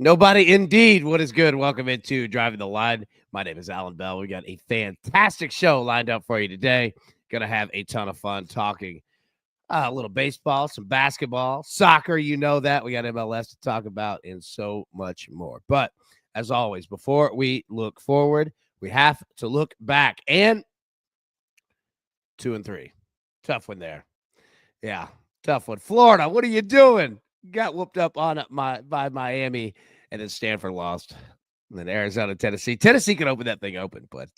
Nobody indeed. What is good? Welcome into Driving the Line. My name is Alan Bell. We got a fantastic show lined up for you today. Gonna have a ton of fun talking a little baseball, some basketball, soccer. You know that. We got MLS to talk about and so much more. But as always, before we look forward, we have to look back. And 2-3. Tough one there. Yeah, tough one. Florida, what are you doing? Got whooped up on by Miami, and then Stanford lost. And then Arizona, Tennessee. Tennessee could open that thing open, but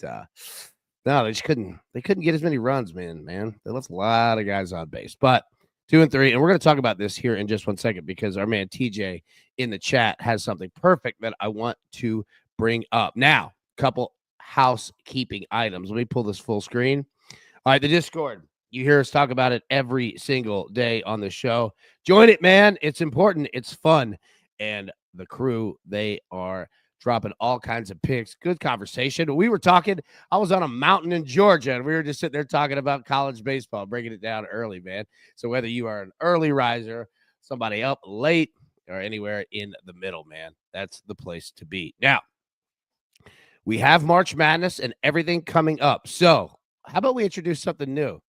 no, they just couldn't. They couldn't get as many runs, man. They left a lot of guys on base. But 2-3, and we're going to talk about this here in just 1 second because our man TJ in the chat has something perfect that I want to bring up. Now, couple housekeeping items. Let me pull this full screen. All right, the Discord. You hear us talk about it every single day on the show. Join it, man. It's important. It's fun. And the crew, they are dropping all kinds of picks. Good conversation. We were talking. I was on a mountain in Georgia, and we were just sitting there talking about college baseball, breaking it down early, man. So whether you are an early riser, somebody up late, or anywhere in the middle, man, that's the place to be. Now, we have March Madness and everything coming up. So how about we introduce something new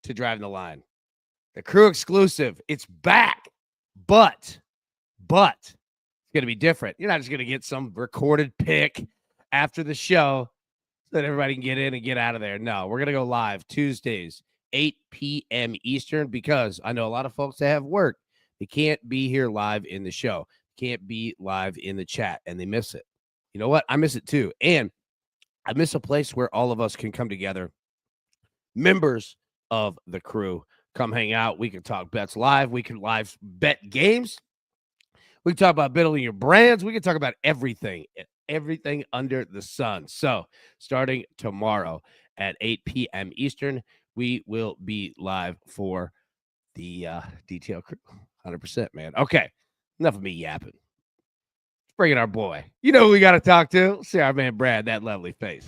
to Driving the Line? The crew exclusive. It's back, but it's going to be different. You're not just going to get some recorded pick after the show so that everybody can get in and get out of there. No, we're going to go live Tuesdays, 8 p.m. Eastern, because I know a lot of folks that have work. They can't be here live in the show, can't be live in the chat, and they miss it. You know what? I miss it too. And I miss a place where all of us can come together. Members of the crew come hang out. We can talk bets live. We can live bet games. We can talk about building your brands. We can talk about everything under the sun. So starting tomorrow at 8 p.m. Eastern, we will be live for the detail crew. 100%, man. Okay, enough of me yapping. Let's bring in our boy. You know who we got to talk to? See our man Brad, that lovely face.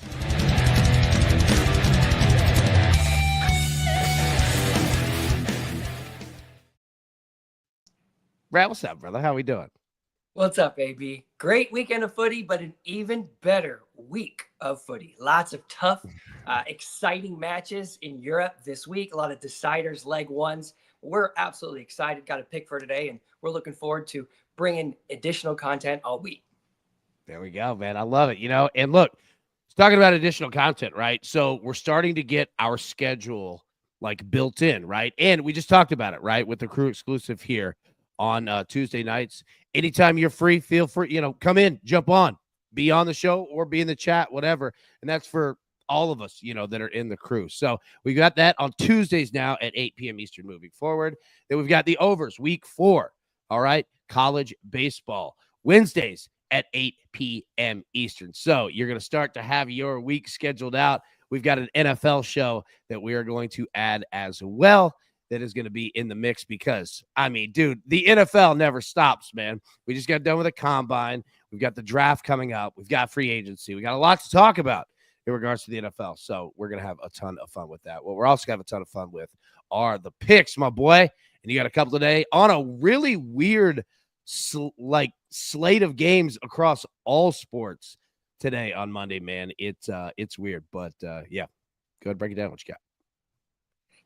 Brad, what's up, brother? How we doing? What's up, AB? Great weekend of footy, but an even better week of footy. Lots of tough, exciting matches in Europe this week. A lot of deciders, leg ones. We're absolutely excited. Got a pick for today, and we're looking forward to bringing additional content all week. There we go, man. I love it. And look, talking about additional content, right? So we're starting to get our schedule like built in, right? And we just talked about it, right? With the crew exclusive here on Tuesday nights. Anytime you're free, feel free, come in, jump on, be on the show or be in the chat, whatever. And that's for all of us, that are in the crew. So we got that on Tuesdays now at 8 p.m. Eastern moving forward. Then we've got the overs, week 4. All right. College baseball, Wednesdays at 8 p.m. Eastern. So you're going to start to have your week scheduled out. We've got an NFL show that we are going to add as well. That is going to be in the mix because, dude, the NFL never stops, man. We just got done with the combine. We've got the draft coming up. We've got free agency. We got a lot to talk about in regards to the NFL. So we're going to have a ton of fun with that. What we're also going to have a ton of fun with are the picks, my boy. And you got a couple today on a really weird, slate of games across all sports today on Monday, man. It's weird, but yeah, go ahead and break it down. What you got?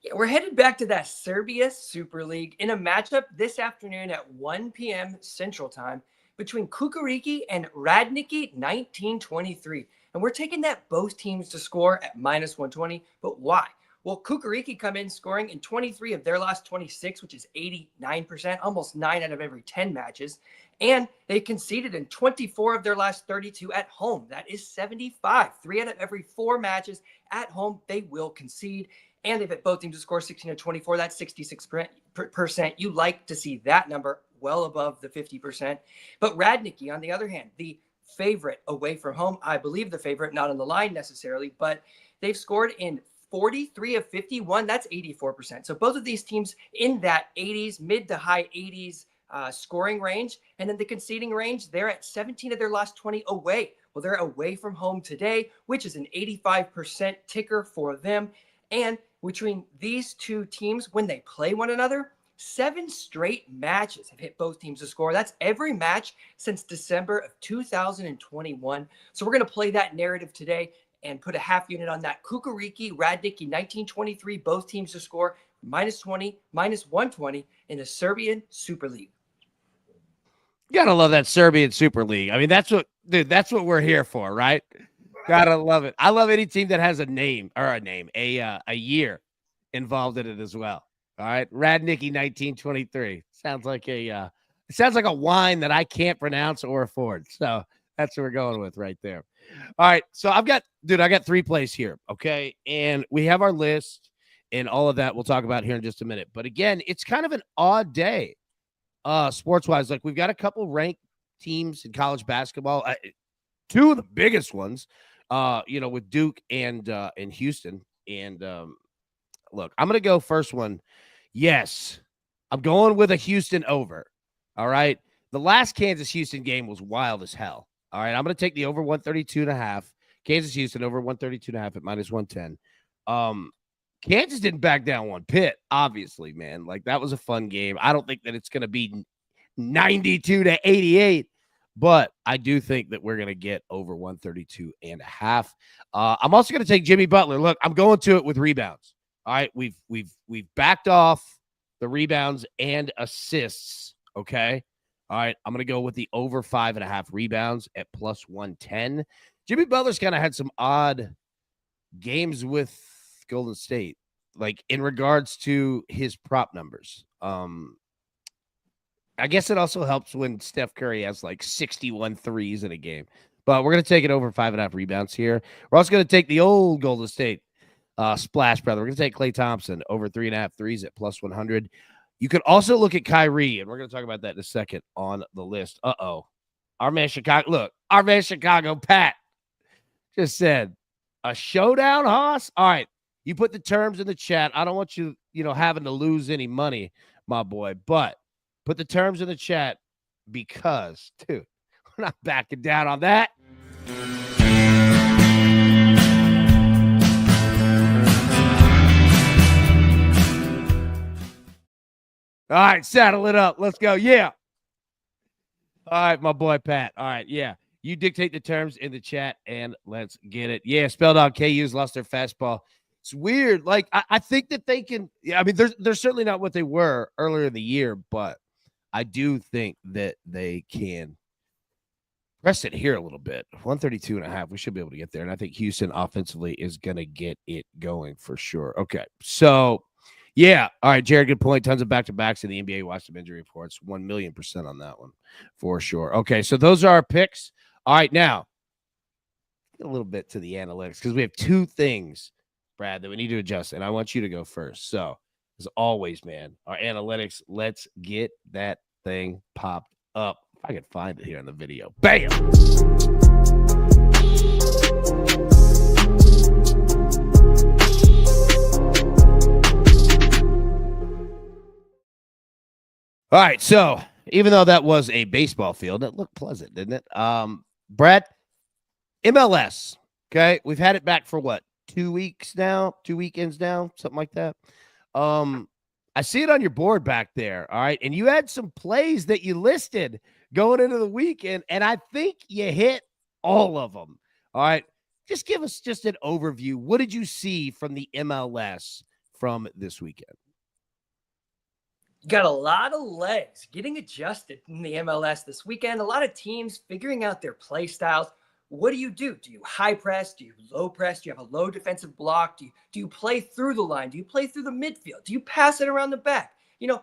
Yeah, we're headed back to that Serbia Super League in a matchup this afternoon at 1 p.m. Central Time between Kukuriki and Radniki 1923. And we're taking that both teams to score at -120. But why? Well, Kukuriki come in scoring in 23 of their last 26, which is 89%, almost 9 out of every 10 matches. And they conceded in 24 of their last 32 at home. That is 75. 3 out of every 4 matches at home, they will concede. And they've hit both teams to score 16 and 24. That's 66%. You like to see that number well above the 50%. But Radniki, on the other hand, the favorite away from home, I believe the favorite, not on the line necessarily, but they've scored in 43 of 51. That's 84%. So both of these teams in that 80s, mid to high 80s scoring range. And then the conceding range, they're at 17 of their last 20 away. Well, they're away from home today, which is an 85% ticker for them. And between these two teams, when they play one another, 7 straight matches have hit both teams to score. That's every match since December of 2021. So we're going to play that narrative today and put a half unit on that. Kukariki, Radnicki, 1923, both teams to score, -20, -120 in the Serbian Super League. Gotta love that Serbian Super League. I mean, that's what we're here for, right? Gotta love it. I love any team that has a year involved in it as well. All right, Radnicki 1923 sounds like a wine that I can't pronounce or afford. So that's what we're going with right there. All right, so I got 3 plays here, okay, and we have our list and all of that. We'll talk about here in just a minute. But again, it's kind of an odd day, sports wise. Like we've got a couple ranked teams in college basketball. 2 of the biggest ones, with Duke and Houston. And look, I'm going to go first one. Yes, I'm going with a Houston over. All right. The last Kansas-Houston game was wild as hell. All right. I'm going to take the over 132.5. Kansas-Houston over 132.5 at -110. Kansas didn't back down one bit, obviously, man. Like, that was a fun game. I don't think that it's going to be 92-88. But I do think that we're going to get over 132.5. I'm also going to take Jimmy Butler. Look, I'm going to it with rebounds. All right, we've backed off the rebounds and assists. Okay, all right, I'm going to go with the over 5.5 rebounds at +110. Jimmy Butler's kind of had some odd games with Golden State, like in regards to his prop numbers. I guess it also helps when Steph Curry has like 61 threes in a game. But we're going to take it over 5.5 rebounds here. We're also going to take the old Golden State splash brother. We're going to take Klay Thompson over 3.5 threes at +100. You could also look at Kyrie, and we're going to talk about that in a second on the list. Our man Chicago, Pat, just said, a showdown, Haas? All right, you put the terms in the chat. I don't want you, having to lose any money, my boy, but put the terms in the chat because, dude, we're not backing down on that. All right, saddle it up. Let's go. Yeah. All right, my boy, Pat. All right, yeah. You dictate the terms in the chat, and let's get it. Yeah, Spell Dog KU's lost their fastball. It's weird. Like, I think that they can – I mean, they're certainly not what they were earlier in the year, but I do think that they can press it here a little bit. 132.5. We should be able to get there. And I think Houston offensively is going to get it going for sure. Okay. So, yeah. All right, Jared, good point. Tons of back-to-backs in the NBA. Watch some injury reports. 1,000,000% on that one for sure. Okay. So those are our picks. All right. Now, get a little bit to the analytics because we have 2 things, Brad, that we need to adjust. And I want you to go first. So, as always, man, our analytics, let's get that thing popped up. If I can find it here in the video. Bam! All right, so even though that was a baseball field, it looked pleasant, didn't it? Brett, MLS, okay? We've had it back for what? 2 weeks now, 2 weekends now, something like that. I see it on your board back there, all right? And you had some plays that you listed going into the weekend, and I think you hit all of them, all right? Just give us just an overview. What did you see from the MLS from this weekend? Got a lot of legs getting adjusted in the MLS this weekend. A lot of teams figuring out their play styles. What do? Do you high press? Do you low press? Do you have a low defensive block? Do you play through the line? Do you play through the midfield? Do you pass it around the back?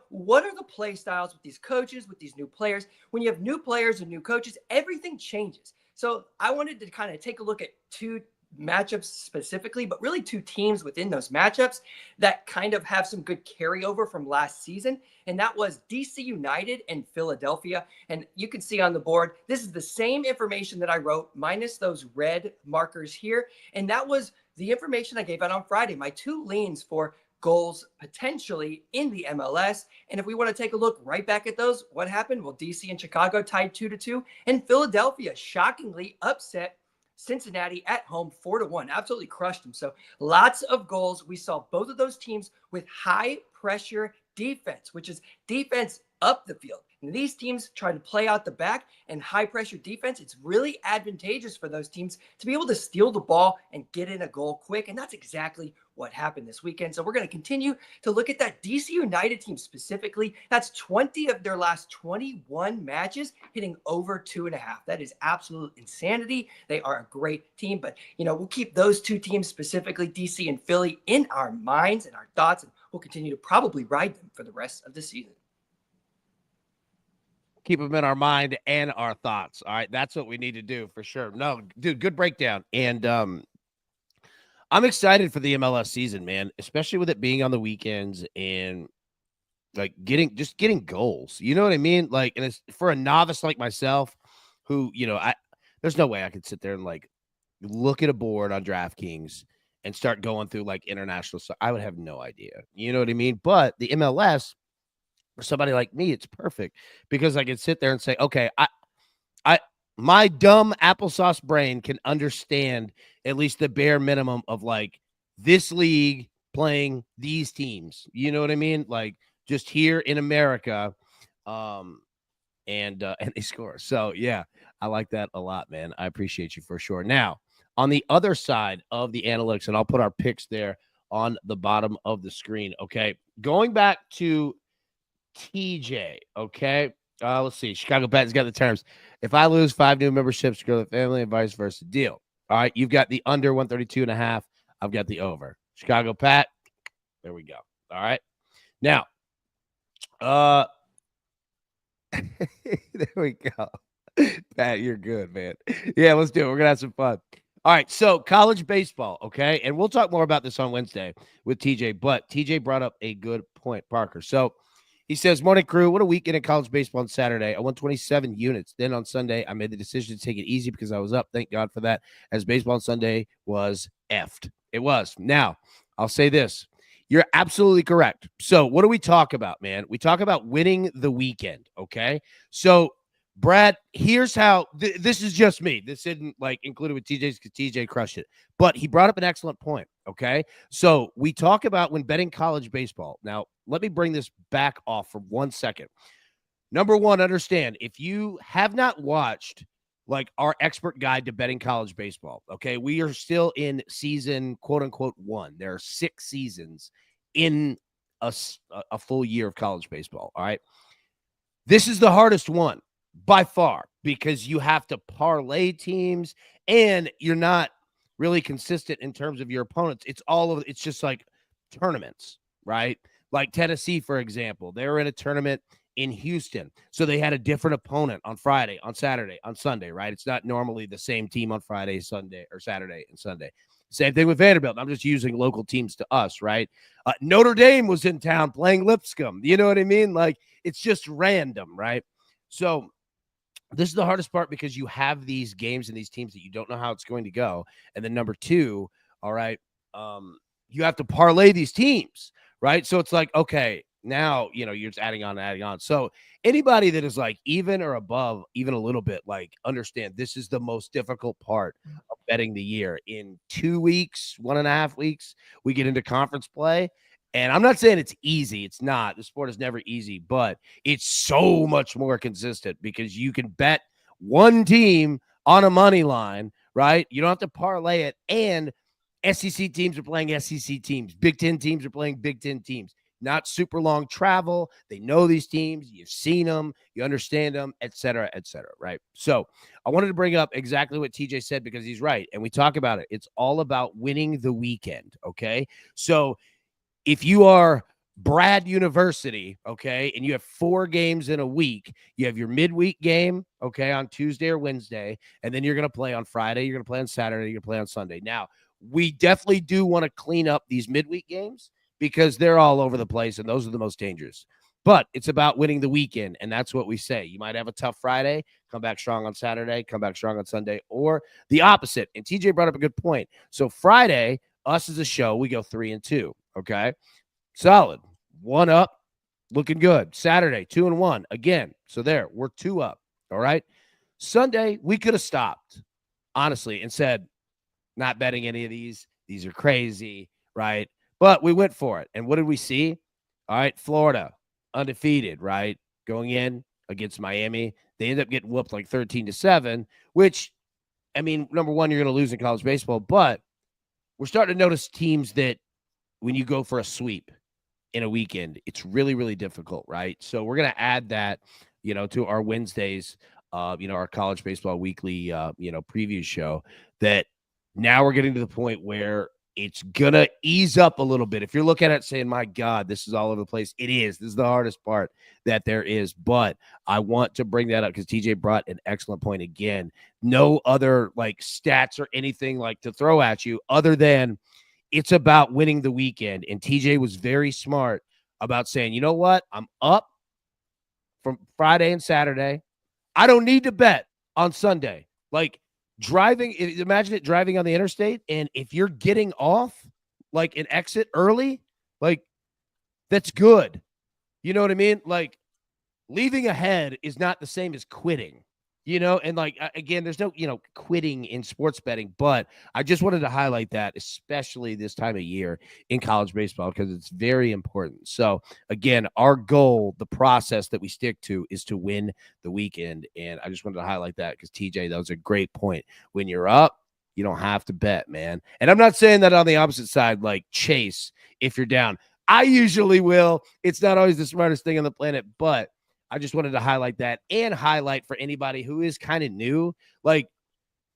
What are the play styles with these coaches, with these new players? When you have new players and new coaches, everything changes. So I wanted to kind of take a look at 2 matchups specifically, but really 2 teams within those matchups that kind of have some good carryover from last season. And that was DC United and Philadelphia. And you can see on the board, this is the same information that I wrote minus those red markers here. And that was the information I gave out on Friday, my 2 leans for goals potentially in the MLS. And if we want to take a look right back at those, what happened? Well, DC and Chicago tied 2-2, and Philadelphia shockingly upset Cincinnati at home 4-1. Absolutely crushed them. So lots of goals. We saw both of those teams with high pressure defense, which is defense up the field. And these teams try to play out the back and high pressure defense. It's really advantageous for those teams to be able to steal the ball and get in a goal quick. And that's exactly what happened this weekend. So we're going to continue to look at that DC United team specifically. That's 20 of their last 21 matches hitting over 2.5. That is absolute insanity. They are a great team, but we'll keep those two teams specifically, DC and Philly, in our minds and our thoughts, and we'll continue to probably ride them for the rest of the season. Keep them in our mind and our thoughts. All right. That's what we need to do for sure. No, dude, good breakdown. And I'm excited for the MLS season, man, especially with it being on the weekends and like getting goals. You know what I mean? Like, and it's for a novice like myself who, there's no way I could sit there and like look at a board on DraftKings and start going through like international stuff. I would have no idea. You know what I mean? But the MLS, for somebody like me, it's perfect because I can sit there and say, okay, my dumb applesauce brain can understand at least the bare minimum of like this league playing these teams. You know what I mean? Like just here in America, and they score. So yeah, I like that a lot, man. I appreciate you for sure. Now, on the other side of the analytics, and I'll put our picks there on the bottom of the screen. Okay, going back to TJ, okay. Let's see. Chicago Pat's got the terms. If I lose 5 new memberships, grow the family and vice versa. Deal. All right. You've got the under 132.5. I've got the over. Chicago Pat. There we go. All right. Now, there we go. Pat, you're good, man. Yeah, let's do it. We're going to have some fun. All right. So college baseball. Okay. And we'll talk more about this on Wednesday with TJ, but TJ brought up a good point, Parker. So, he says, morning crew, what a weekend in college baseball on Saturday. I won 27 units. Then on Sunday, I made the decision to take it easy because I was up. Thank God for that, as baseball on Sunday was effed. It was. Now, I'll say this. You're absolutely correct. So what do we talk about, man? We talk about winning the weekend, okay? So, Brad, here's how this is just me. This isn't like included with TJ's because TJ crushed it. But he brought up an excellent point, okay? So we talk about when betting college baseball. Now, let me bring this back off for 1 second. Number one, understand, if you have not watched like our expert guide to betting college baseball, okay, we are still in season, quote unquote, 1. There are 6 seasons in a full year of college baseball, all right? This is the hardest one by far because you have to parlay teams and you're not really consistent in terms of your opponents. It's just like tournaments, right? Like Tennessee, for example, they were in a tournament in Houston. So they had a different opponent on Friday, on Saturday, on Sunday, right? It's not normally the same team on Friday, Sunday, or Saturday and Sunday. Same thing with Vanderbilt. I'm just using local teams to us, right? Notre Dame was in town playing Lipscomb. You know what I mean? Like, it's just random, right? So this is the hardest part because you have these games and these teams that you don't know how it's going to go. And then number two, all right, you have to parlay these teams, right? So it's like, okay, now, you're just adding on. So anybody that is like even or above, even a little bit, like understand this is the most difficult part of betting the year. In 2 weeks, 1.5 weeks, we get into conference play. And I'm not saying it's easy. It's not. The sport is never easy, but it's so much more consistent because you can bet one team on a money line, right? You don't have to parlay it. And SEC teams are playing SEC teams. Big Ten teams are playing Big Ten teams. Not super long travel. They know these teams. You've seen them. You understand them, et cetera, right? So I wanted to bring up exactly what TJ said because he's right. And we talk about it. It's all about winning the weekend, okay? So if you are Brad University, okay, and you have 4 games in a week, you have your midweek game, okay, on Tuesday or Wednesday, and then you're going to play on Friday, you're going to play on Saturday, you're going to play on Sunday. Now, we definitely do want to clean up these midweek games because they're all over the place, and those are the most dangerous. But it's about winning the weekend, and that's what we say. You might have a tough Friday, come back strong on Saturday, come back strong on Sunday, or the opposite. And TJ brought up a good point. So Friday, us as a show, we go 3-2. Okay, solid. 1 up, looking good. Saturday, 2-1 again. So there, we're 2 up. All right. Sunday, we could have stopped, honestly, and said, not betting any of these. These are crazy, right? But we went for it. And what did we see? All right, Florida, undefeated, right? Going in against Miami. They end up getting whooped like 13-7, which, I mean, number one, you're going to lose in college baseball, but we're starting to notice teams that when you go for a sweep in a weekend, it's really, really difficult, right? So we're going to add that, to our Wednesdays, our college baseball weekly, preview show, that now we're getting to the point where it's going to ease up a little bit. If you're looking at it saying, my God, this is all over the place, it is. This is the hardest part that there is. But I want to bring that up because TJ brought an excellent point again. No other like stats or anything like to throw at you other than it's about winning the weekend. And TJ was very smart about saying, you know what? I'm up from Friday and Saturday. I don't need to bet on Sunday. Like driving, imagine it driving on the interstate. And if you're getting off like an exit early, like that's good. You know what I mean? Like leaving ahead is not the same as quitting. And like, again, there's no, quitting in sports betting, but I just wanted to highlight that, especially this time of year in college baseball, because it's very important. So again, our goal, the process that we stick to is to win the weekend. And I just wanted to highlight that because TJ, that was a great point. When you're up, you don't have to bet, man. And I'm not saying that on the opposite side, like chase if you're down. I usually will. It's not always the smartest thing on the planet, but I just wanted to highlight that and highlight for anybody who is kind of new, like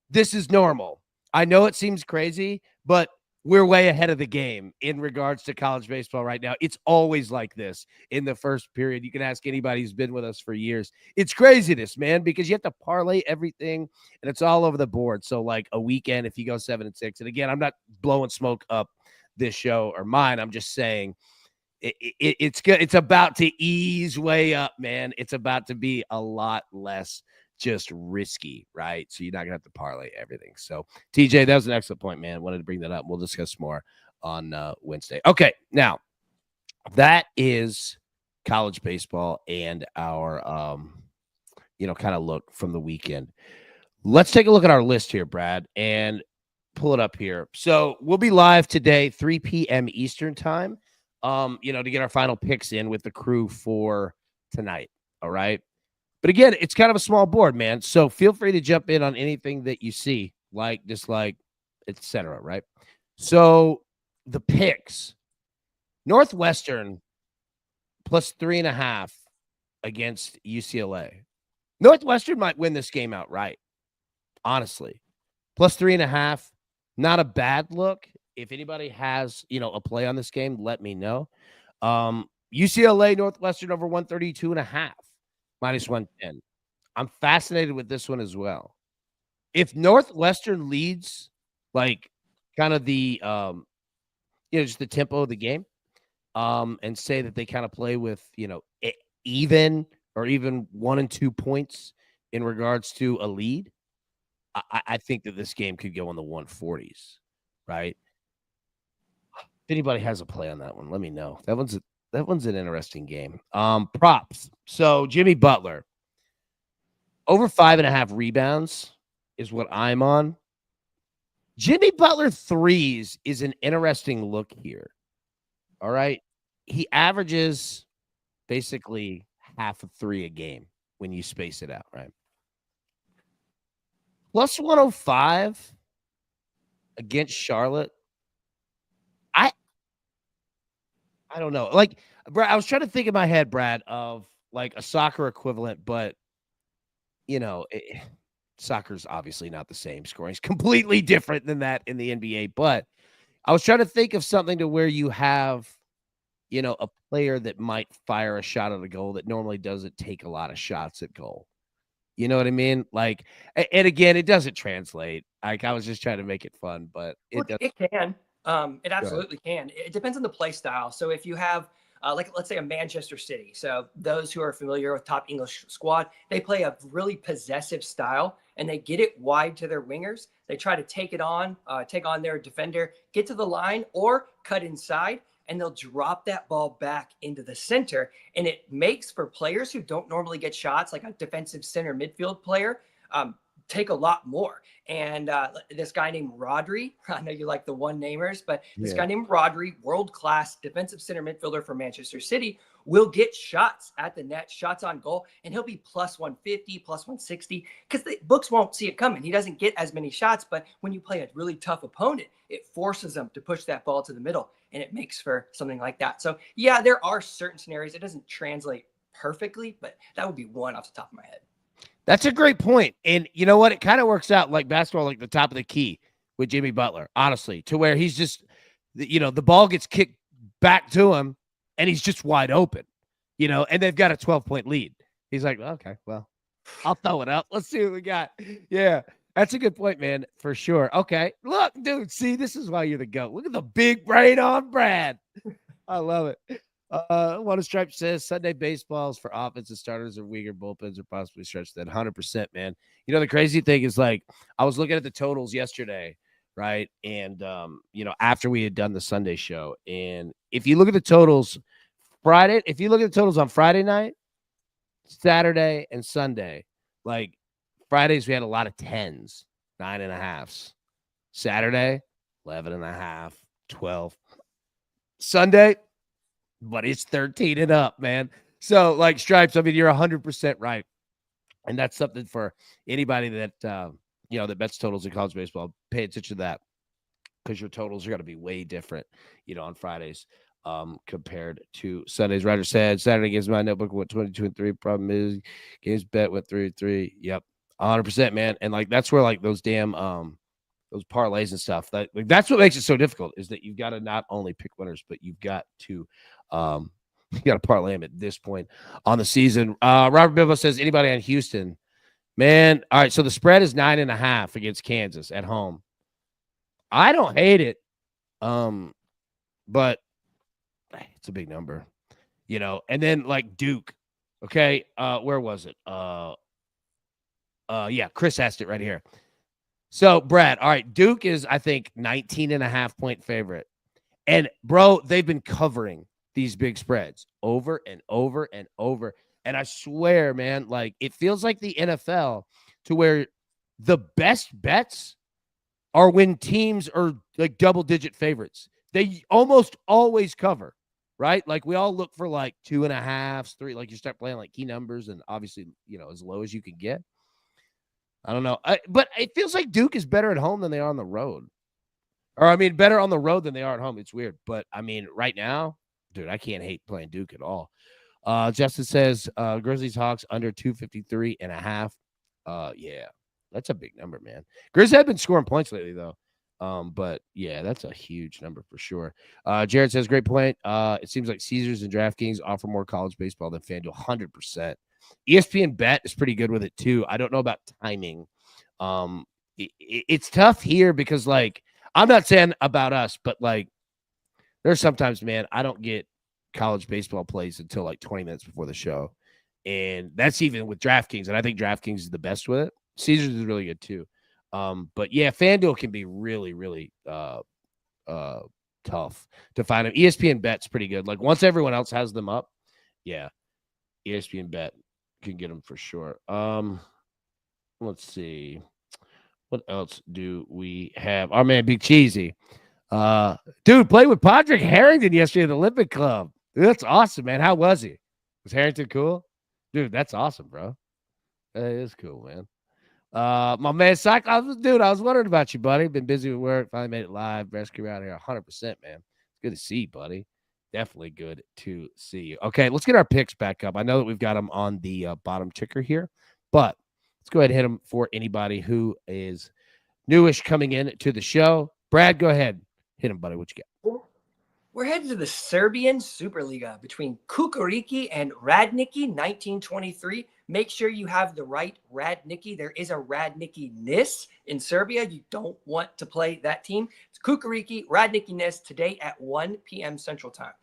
this is normal. I know it seems crazy, but we're way ahead of the game in regards to college baseball right now. It's always like this in the first period. You can ask anybody who's been with us for years. It's craziness, man, because you have to parlay everything and it's all over the board. So like a weekend, if you go 7-6, and again, I'm not blowing smoke up this show or mine. I'm just saying it's good. It's about to ease way up, man. It's about to be a lot less just risky, right? So you're not gonna have to parlay everything. So TJ, that was an excellent point, man. Wanted to bring that up. We'll discuss more on Wednesday. Okay, now that is college baseball and our kind of look from the weekend. Let's take a look at our list here, Brad, and pull it up here. So we'll be live today, 3 p.m. Eastern time. To get our final picks in with the crew for tonight. All right. But again, it's kind of a small board, man. So feel free to jump in on anything that you see, like, dislike, etc. Right. So the picks, Northwestern plus 3.5 against UCLA. Northwestern might win this game outright. Honestly, plus 3.5, not a bad look. If anybody has, a play on this game, let me know. UCLA Northwestern over 132.5, minus 110. I'm fascinated with this one as well. If Northwestern leads, like kind of the, just the tempo of the game, and say that they kind of play with, even or even 1 and 2 points in regards to a lead, I think that this game could go in the 140s, right? If anybody has a play on that one, let me know. That one's an interesting game. Props. So Jimmy Butler over 5.5 rebounds is what I'm on. Jimmy Butler threes is an interesting look here. All right. He averages basically half a three a game when you space it out, right? Plus 105 against Charlotte. I don't know. Like, Brad, I was trying to think in my head, Brad, of like a soccer equivalent, but soccer's obviously not the same. Scoring is completely different than that in the NBA. But I was trying to think of something to where you have, a player that might fire a shot at a goal that normally doesn't take a lot of shots at goal. You know what I mean? Like, and again, it doesn't translate. Like, I was just trying to make it fun, but it does. It can. It absolutely can. It depends on the play style. So if you have, let's say a Manchester City. So those who are familiar with top English squad, they play a really possessive style and they get it wide to their wingers. They try to take on their defender, get to the line or cut inside, and they'll drop that ball back into the center. And it makes for players who don't normally get shots, like a defensive center midfield player, take a lot more. And this guy named Rodri, I know you like the one namers, but this guy named Rodri, world-class defensive center midfielder for Manchester City, will get shots at the net, shots on goal, and he'll be plus 150, plus 160, because the books won't see it coming. He doesn't get as many shots, but when you play a really tough opponent, it forces them to push that ball to the middle, and it makes for something like that. So, yeah, there are certain scenarios. It doesn't translate perfectly, but that would be one off the top of my head. That's a great point. And you know what? It kind of works out like basketball, like the top of the key with Jimmy Butler, honestly, to where he's just, the ball gets kicked back to him and he's just wide open, and they've got a 12-point lead. He's like, okay, well, I'll throw it up. Let's see what we got. Yeah, that's a good point, man, for sure. Okay. Look, dude, see, this is why you're the GOAT. Look at the big brain on Brad. I love it. One of Stripe says Sunday baseballs for offensive starters or weaker bullpens or possibly stretch that 100%, man. The crazy thing is, like, I was looking at the totals yesterday, right? And, after we had done the Sunday show, and if you look at the totals on Friday night, Saturday, and Sunday, like Fridays, we had a lot of 10s, 9.5s. Saturday, 11.5, 12. Sunday, but it's 13 and up, man. So, like, Stripes, I mean, you're 100% right. And that's something for anybody that, that bets totals in college baseball. Pay attention to that, because your totals are going to be way different, on Fridays compared to Sundays. Ryder said, Saturday games, my notebook went 22-3. Problem is, games bet went 3-3. Yep, 100%, man. And, like, that's where, like, those damn those parlays and stuff, that's what makes it so difficult, is that you've got to not only pick winners, but you've got to you got to parlay them at this point on the season. Robert Bivo says, anybody on Houston, man. All right, so the spread is 9.5 against Kansas at home. I don't hate it, but it's a big number, and then, like, Duke. Okay, where was it? Yeah, Chris asked it right here. So, Brad, all right, Duke is, I think, 19.5-point favorite. And, bro, they've been covering these big spreads over and over and over. And I swear, man, like, it feels like the NFL, to where the best bets are when teams are, like, double-digit favorites. They almost always cover, right? Like, we all look for, like, 2.5s, 3. Like, you start playing, like, key numbers and obviously, as low as you can get. I don't know. But it feels like Duke is better at home than they are on the road. Or, I mean, better on the road than they are at home. It's weird. But, I mean, right now, dude, I can't hate playing Duke at all. Justin says, Grizzlies Hawks under 253.5. Yeah, that's a big number, man. Grizzlies have been scoring points lately, though. But, yeah, that's a huge number for sure. Jared says, great point. It seems like Caesars and DraftKings offer more college baseball than FanDuel, 100%. ESPN Bet is pretty good with it, too. I don't know about timing. It's tough here because, like, I'm not saying about us, but, like, there's sometimes, man, I don't get college baseball plays until, like, 20 minutes before the show. And that's even with DraftKings. And I think DraftKings is the best with it. Caesars is really good, too. But, yeah, FanDuel can be really, really tough to find them. ESPN Bet's pretty good. Like, once everyone else has them up, yeah, ESPN Bet can get them for sure. Let's see. What else do we have? Our man, Big Cheesy. Dude, played with Padraig Harrington yesterday at the Olympic Club. Dude, that's awesome, man. How was he? Was Harrington cool? Dude, that's awesome, bro. That is cool, man. My man, Cyclops, dude, I was wondering about you, buddy. Been busy with work. Finally made it live. Best career out here. 100%, man. It's good to see you, buddy. Definitely good to see you. Okay, let's get our picks back up. I know that we've got them on the bottom ticker here, but let's go ahead and hit them for anybody who is newish coming in to the show. Brad, go ahead. Hit him, buddy. What you got? We're headed to the Serbian Superliga between Kukuriki and Radniki 1923. Make sure you have the right Radniki. There is a Radniki-ness in Serbia. You don't want to play that team. It's Kukuriki, Radniki-ness today at 1 p.m. Central Time.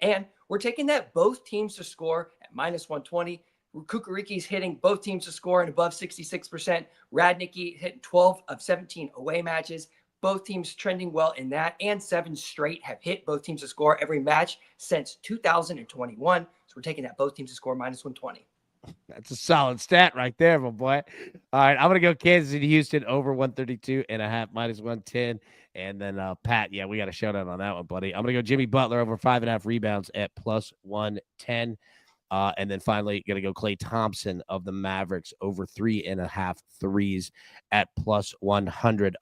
And we're taking that both teams to score at minus 120. Kukuriki's hitting both teams to score and above 66%. Radniki hitting 12 of 17 away matches. Both teams trending well in that, and 7 straight have hit both teams to score every match since 2021. So we're taking that both teams to score minus 120. That's a solid stat right there, my boy. All right, I'm going to go Kansas City, Houston over 132.5 minus 110. And then Pat, yeah, we got a showdown on that one, buddy. I'm going to go Jimmy Butler over 5.5 rebounds at plus 110. And then finally, going to go Klay Thompson of the Mavericks over 3.5 threes at plus 100.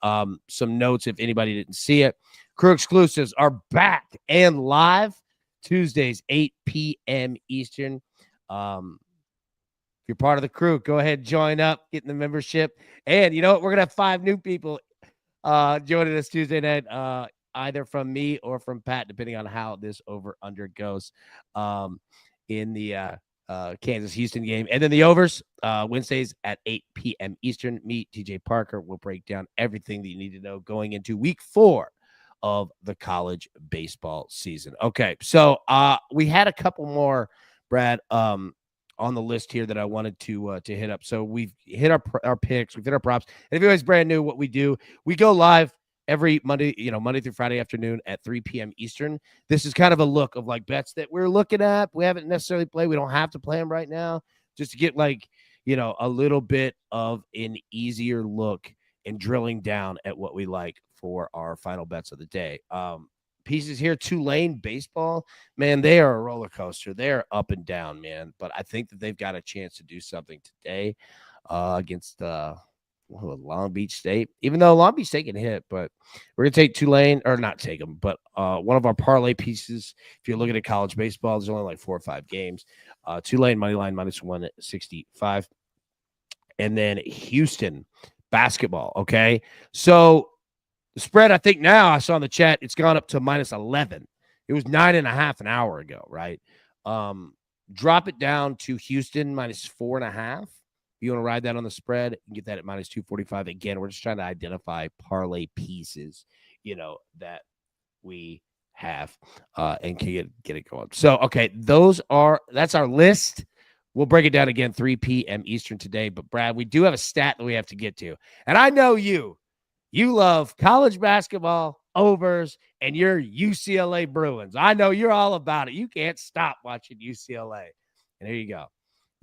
Some notes if anybody didn't see it. Crew exclusives are back and live Tuesdays, 8 p.m. Eastern. If you're part of the crew, go ahead, join up, get in the membership. And you know what? We're going to have 5 new people joining us Tuesday night, either from me or from Pat, depending on how this over under goes in the Kansas Houston game. And then the overs Wednesdays at 8 p.m. Eastern. Meet TJ Parker. We'll break down everything that you need to know going into week 4 of the college baseball season. Okay, so we had a couple more, Brad, on the list here that I wanted to hit up. So we've hit our picks, we've hit our props. And if anybody's brand new, what we do, we go live every Monday, Monday through Friday afternoon at 3 p.m. Eastern. This is kind of a look of like bets that we're looking at. We haven't necessarily played. We don't have to play them right now, just to get like, a little bit of an easier look and drilling down at what we like for our final bets of the day. Pieces here, Tulane baseball, man, they are a roller coaster. They're up and down, man. But I think that they've got a chance to do something today against Long Beach State. Even though Long Beach State can hit, but we're gonna take Tulane, or not take them, but one of our parlay pieces. If you're looking at college baseball, there's only like 4 or 5 games. Tulane money line minus 165, and then Houston basketball. Okay, so. The spread, I think now I saw in the chat, it's gone up to minus 11. It was 9.5 an hour ago, right? Drop it down to Houston minus 4.5. If you want to ride that on the spread, you can get that at minus 245. Again, we're just trying to identify parlay pieces, that we have and can get it going. So, okay, that's our list. We'll break it down again 3 p.m. Eastern today. But, Brad, we do have a stat that we have to get to. And I know you love college basketball, overs, and your UCLA Bruins. I know you're all about it. You can't stop watching UCLA. And here you go.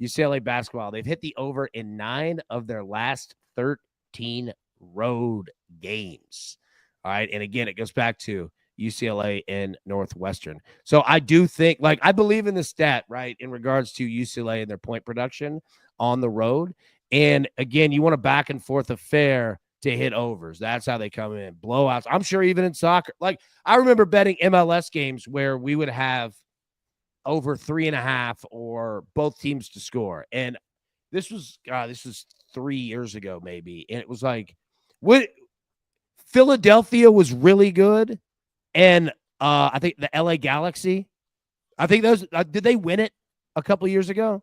UCLA basketball, they've hit the over in 9 of their last 13 road games. All right. And again, it goes back to UCLA and Northwestern. So I do think, I believe in the stat, right, in regards to UCLA and their point production on the road. And again, you want a back and forth affair to hit overs. That's how they come in. Blowouts. I'm sure even in soccer, I remember betting MLS games where we would have over 3.5 or both teams to score. And this was 3 years ago, maybe. And it was what Philadelphia was really good. And I think the LA Galaxy, I think those, did they win it a couple years ago?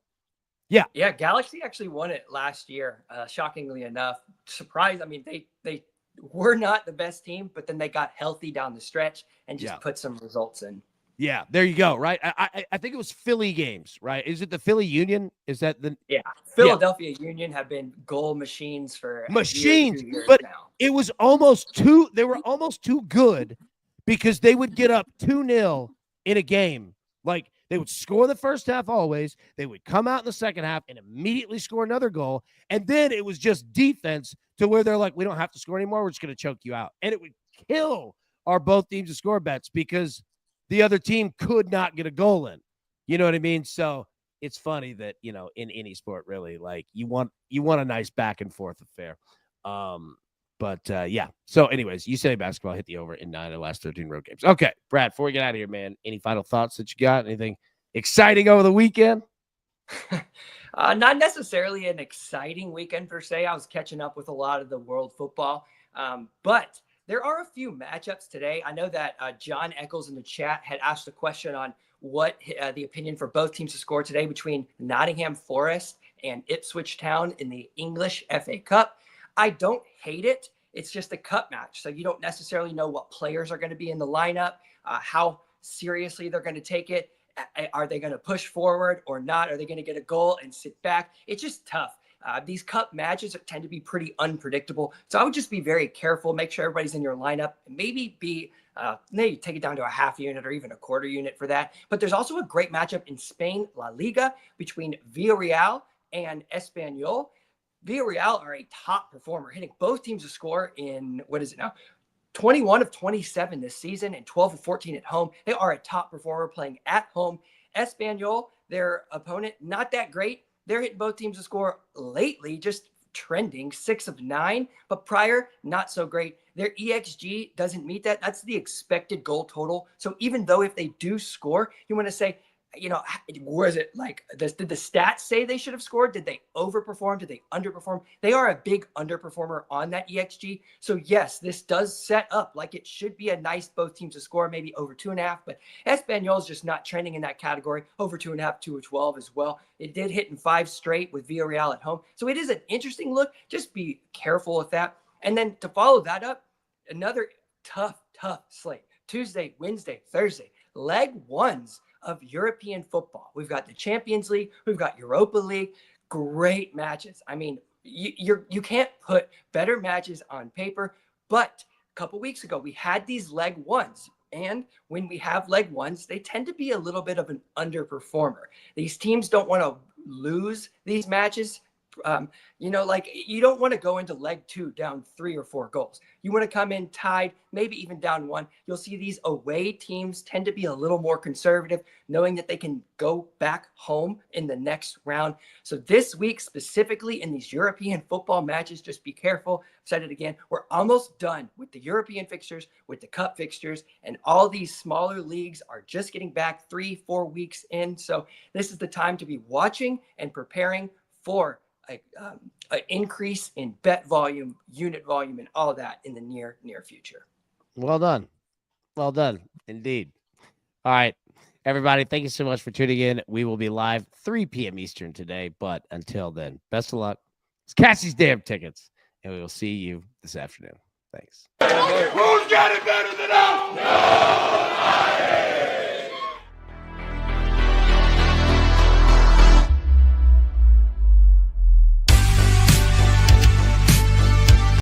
Yeah, Galaxy actually won it last year, shockingly enough. Surprised. I mean, they were not the best team, but then they got healthy down the stretch and just put some results in. Yeah, there you go, right? I think it was Philly games, right? Is it the Philly Union? Is that the Philadelphia Union have been goal machines for machines, 2 years but now. It was almost too. They were almost too good because they would get up 2-0 in a game. They would score the first half always. They would come out in the second half and immediately score another goal. And then it was just defense to where they're like, we don't have to score anymore. We're just going to choke you out. And it would kill our both teams to score bets because the other team could not get a goal in. You know what I mean? So it's funny that, in any sport, really, you want a nice back and forth affair. Yeah. So anyways, UCLA basketball hit the over in 9 of the last 13 road games. Okay, Brad, before we get out of here, man, any final thoughts that you got? Anything exciting over the weekend? Not necessarily an exciting weekend per se. I was catching up with a lot of the world football. But there are a few matchups today. I know that John Eccles in the chat had asked a question on what the opinion for both teams to score today between Nottingham Forest and Ipswich Town in the English FA Cup. I don't hate it. It's just a cup match. So you don't necessarily know what players are going to be in the lineup, how seriously they're going to take it. Are they going to push forward or not? Are they going to get a goal and sit back? It's just tough. These cup matches tend to be pretty unpredictable. So I would just be very careful, make sure everybody's in your lineup, and maybe maybe take it down to a half unit or even a quarter unit for that. But there's also a great matchup in Spain, La Liga, between Villarreal and Espanyol. Villarreal are a top performer, hitting both teams to score in, 21 of 27 this season and 12 of 14 at home. They are a top performer playing at home. Espanyol, their opponent, not that great. They're hitting both teams to score lately, just trending 6 of 9, but prior, not so great. Their EXG doesn't meet that. That's the expected goal total. So even though if they do score, you want to say, was it like this? Did the stats say they should have scored? Did they overperform? Did they underperform? They are a big underperformer on that EXG. So yes, this does set up like it should be a nice both teams to score, maybe over 2.5. But Espanyol is just not trending in that category. Over 2.5, 2-12 as well. It did hit in 5 straight with Villarreal at home. So it is an interesting look. Just be careful with that. And then to follow that up, another tough slate. Tuesday, Wednesday, Thursday, leg ones of European football. We've got the Champions League. We've got Europa League. Great matches. I mean, you can't put better matches on paper. But a couple weeks ago, we had these leg ones. And when we have leg ones, they tend to be a little bit of an underperformer. These teams don't want to lose these matches. You don't want to go into leg 2 down 3 or 4 goals. You want to come in tied, maybe even down 1. You'll see these away teams tend to be a little more conservative, knowing that they can go back home in the next round. So this week, specifically in these European football matches, just be careful. I've said it again. We're almost done with the European fixtures, with the cup fixtures, and all these smaller leagues are just getting back 3-4 weeks in. So this is the time to be watching and preparing for an increase in bet volume, unit volume, and all that in the near future. Well done indeed. All right, everybody, thank you so much for tuning in. We will be live 3 p.m. Eastern today, but until then, best of luck. It's Cassie's damn tickets, and we will see you this afternoon. Thanks. Who's got it better than us? Nobody!